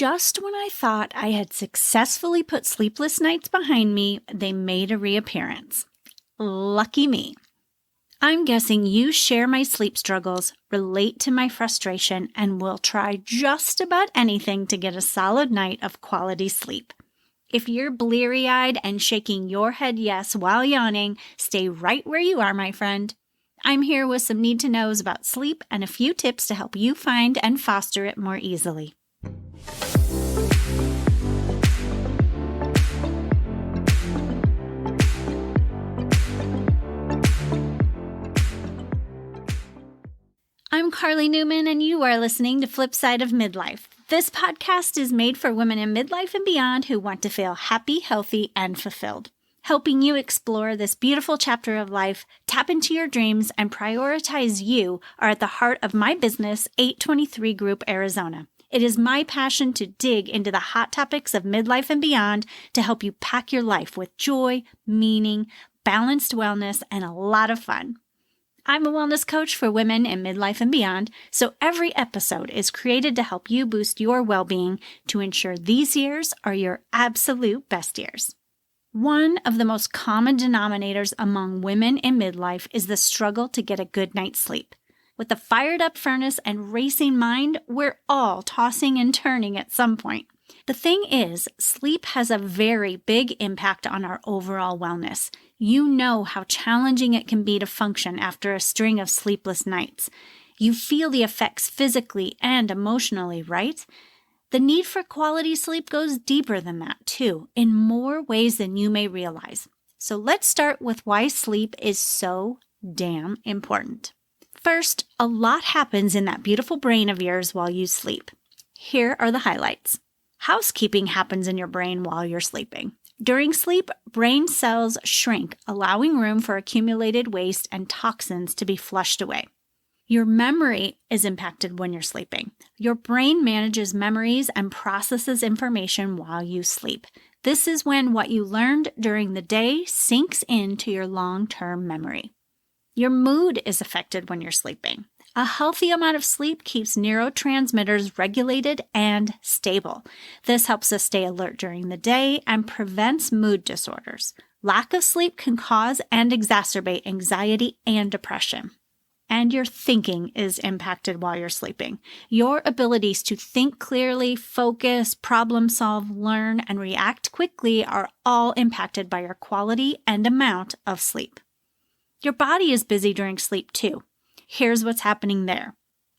just when I thought I had successfully put sleepless nights behind me, they made a reappearance. Lucky me. I'm guessing you share my sleep struggles, relate to my frustration, and will try just about anything to get a solid night of quality sleep. If you're bleary-eyed and shaking your head yes while yawning, stay right where you are, my friend. I'm here with some need-to-knows about sleep and a few tips to help you find and foster it more easily. I'm Karli Newman, and you are listening to Flipside of Midlife. This podcast is made for women in midlife and beyond who want to feel happy, healthy, and fulfilled. Helping you explore this beautiful chapter of life, tap into your dreams, and prioritize you are at the heart of my business, 823 Group Arizona. It is my passion to dig into the hot topics of midlife and beyond to help you pack your life with joy, meaning, balanced wellness, and a lot of fun. I'm a wellness coach for women in midlife and beyond, so every episode is created to help you boost your well-being to ensure these years are your absolute best years. One of the most common denominators among women in midlife is the struggle to get a good night's sleep. With a fired-up furnace and racing mind, we're all tossing and turning at some point. The thing is, sleep has a very big impact on our overall wellness. You know how challenging it can be to function after a string of sleepless nights. You feel the effects physically and emotionally, right? The need for quality sleep goes deeper than that, too, in more ways than you may realize. So let's start with why sleep is so damn important. First, a lot happens in that beautiful brain of yours while you sleep. Here are the highlights. Housekeeping happens in your brain while you're sleeping. During sleep, brain cells shrink, allowing room for accumulated waste and toxins to be flushed away. Your memory is impacted when you're sleeping. Your brain manages memories and processes information while you sleep. This is when what you learned during the day sinks into your long-term memory. Your mood is affected when you're sleeping. A healthy amount of sleep keeps neurotransmitters regulated and stable. This helps us stay alert during the day and prevents mood disorders. Lack of sleep can cause and exacerbate anxiety and depression. And your thinking is impacted while you're sleeping. Your abilities to think clearly, focus, problem solve, learn, and react quickly are all impacted by your quality and amount of sleep. Your body is busy during sleep too. Here's what's happening there.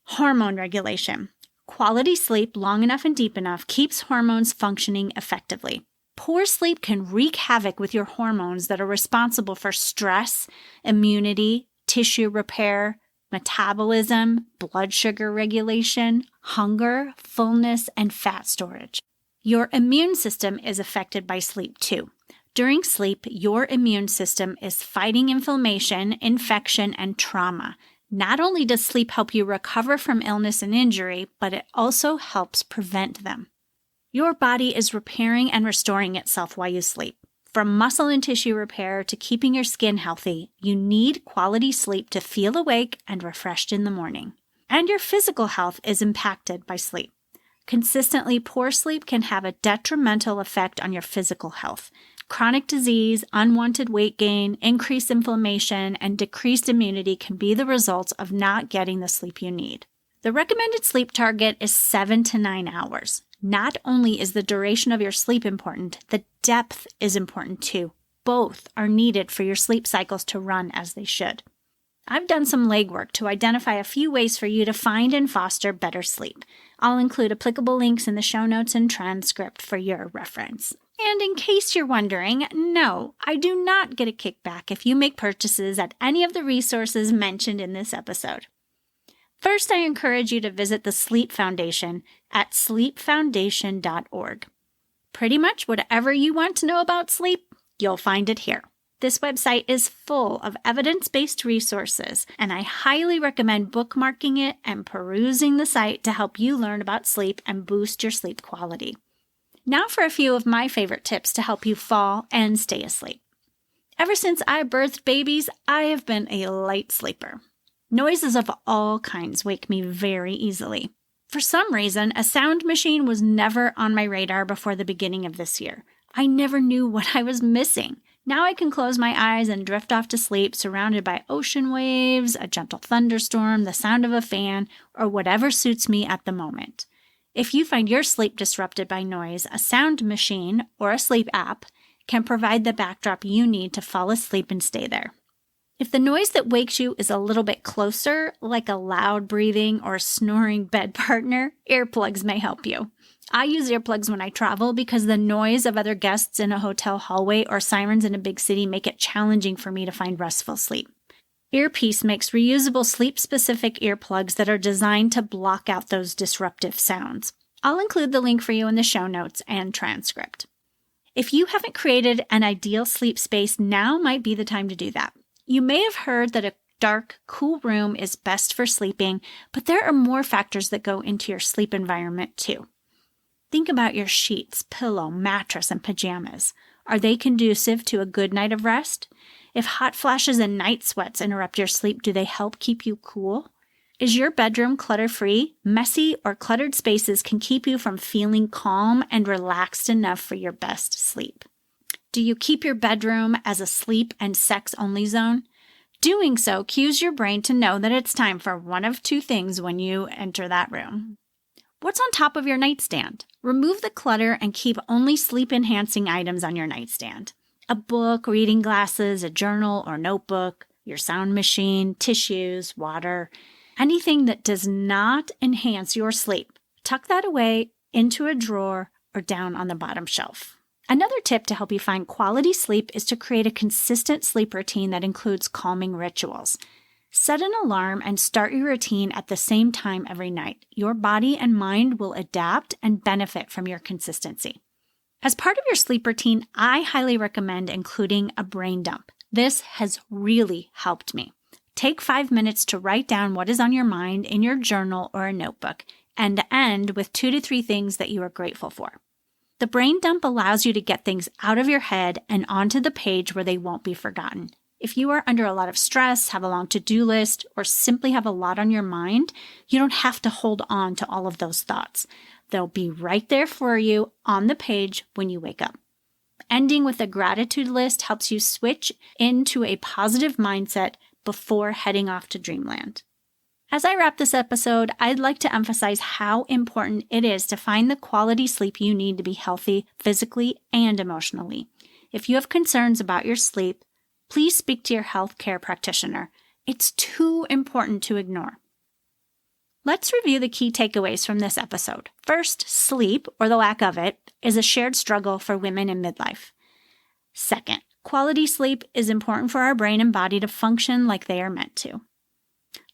Hormone regulation. Quality sleep long enough and deep enough keeps hormones functioning effectively. Poor sleep can wreak havoc with your hormones that are responsible for stress, immunity, tissue repair, metabolism, blood sugar regulation, hunger, fullness, and fat storage. Your immune system is affected by sleep too. During sleep, your immune system is fighting inflammation, infection, and trauma. Not only does sleep help you recover from illness and injury, but it also helps prevent them. Your body is repairing and restoring itself while you sleep. From muscle and tissue repair to keeping your skin healthy, you need quality sleep to feel awake and refreshed in the morning. And your physical health is impacted by sleep. Consistently poor sleep can have a detrimental effect on your physical health. Chronic disease, unwanted weight gain, increased inflammation, and decreased immunity can be the results of not getting the sleep you need. The recommended sleep target is 7 to 9 hours. Not only is the duration of your sleep important, the depth is important too. Both are needed for your sleep cycles to run as they should. I've done some legwork to identify a few ways for you to find and foster better sleep. I'll include applicable links in the show notes and transcript for your reference. And in case you're wondering, no, I do not get a kickback if you make purchases at any of the resources mentioned in this episode. First, I encourage you to visit the Sleep Foundation at sleepfoundation.org. Pretty much whatever you want to know about sleep, you'll find it here. This website is full of evidence-based resources, and I highly recommend bookmarking it and perusing the site to help you learn about sleep and boost your sleep quality. Now for a few of my favorite tips to help you fall and stay asleep. Ever since I birthed babies, I have been a light sleeper. Noises of all kinds wake me very easily. For some reason, a sound machine was never on my radar before the beginning of this year. I never knew what I was missing. Now I can close my eyes and drift off to sleep surrounded by ocean waves, a gentle thunderstorm, the sound of a fan, or whatever suits me at the moment. If you find your sleep disrupted by noise, a sound machine or a sleep app can provide the backdrop you need to fall asleep and stay there. If the noise that wakes you is a little bit closer, like a loud breathing or snoring bed partner, earplugs may help you. I use earplugs when I travel because the noise of other guests in a hotel hallway or sirens in a big city make it challenging for me to find restful sleep. Earpiece makes reusable sleep-specific earplugs that are designed to block out those disruptive sounds. I'll include the link for you in the show notes and transcript. If you haven't created an ideal sleep space, now might be the time to do that. You may have heard that a dark, cool room is best for sleeping, but there are more factors that go into your sleep environment too. Think about your sheets, pillow, mattress, and pajamas. Are they conducive to a good night of rest? If hot flashes and night sweats interrupt your sleep, do they help keep you cool? Is your bedroom clutter-free? Messy or cluttered spaces can keep you from feeling calm and relaxed enough for your best sleep. Do you keep your bedroom as a sleep and sex-only zone? Doing so cues your brain to know that it's time for one of two things when you enter that room. What's on top of your nightstand? Remove the clutter and keep only sleep-enhancing items on your nightstand. A book, reading glasses, a journal or notebook, your sound machine, tissues, water, anything that does not enhance your sleep. Tuck that away into a drawer or down on the bottom shelf. Another tip to help you find quality sleep is to create a consistent sleep routine that includes calming rituals. Set an alarm and start your routine at the same time every night. Your body and mind will adapt and benefit from your consistency. As part of your sleep routine, I highly recommend including a brain dump. This has really helped me. Take 5 minutes to write down what is on your mind in your journal or a notebook, and end with 2 to 3 things that you are grateful for. The brain dump allows you to get things out of your head and onto the page where they won't be forgotten. If you are under a lot of stress, have a long to-do list, or simply have a lot on your mind, you don't have to hold on to all of those thoughts. They'll be right there for you on the page when you wake up. Ending with a gratitude list helps you switch into a positive mindset before heading off to dreamland. As I wrap this episode, I'd like to emphasize how important it is to find the quality sleep you need to be healthy physically and emotionally. If you have concerns about your sleep, please speak to your healthcare practitioner. It's too important to ignore. Let's review the key takeaways from this episode. First, sleep, or the lack of it, is a shared struggle for women in midlife. Second, quality sleep is important for our brain and body to function like they are meant to.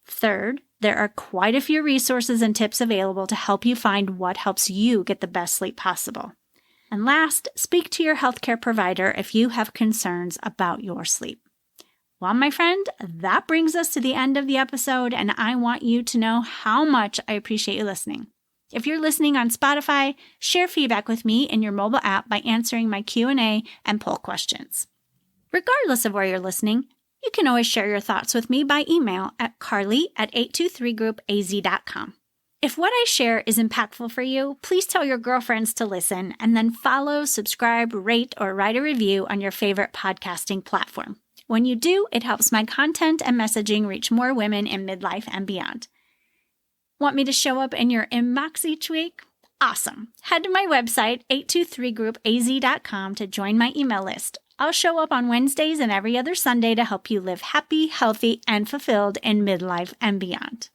Third, there are quite a few resources and tips available to help you find what helps you get the best sleep possible. And last, speak to your healthcare provider if you have concerns about your sleep. Well, my friend, that brings us to the end of the episode, and I want you to know how much I appreciate you listening. If you're listening on Spotify, share feedback with me in your mobile app by answering my Q&A and poll questions. Regardless of where you're listening, you can always share your thoughts with me by email at karli@823groupaz.com. If what I share is impactful for you, please tell your girlfriends to listen and then follow, subscribe, rate, or write a review on your favorite podcasting platform. When you do, it helps my content and messaging reach more women in midlife and beyond. Want me to show up in your inbox each week? Awesome. Head to my website, 823groupaz.com, to join my email list. I'll show up on Wednesdays and every other Sunday to help you live happy, healthy, and fulfilled in midlife and beyond.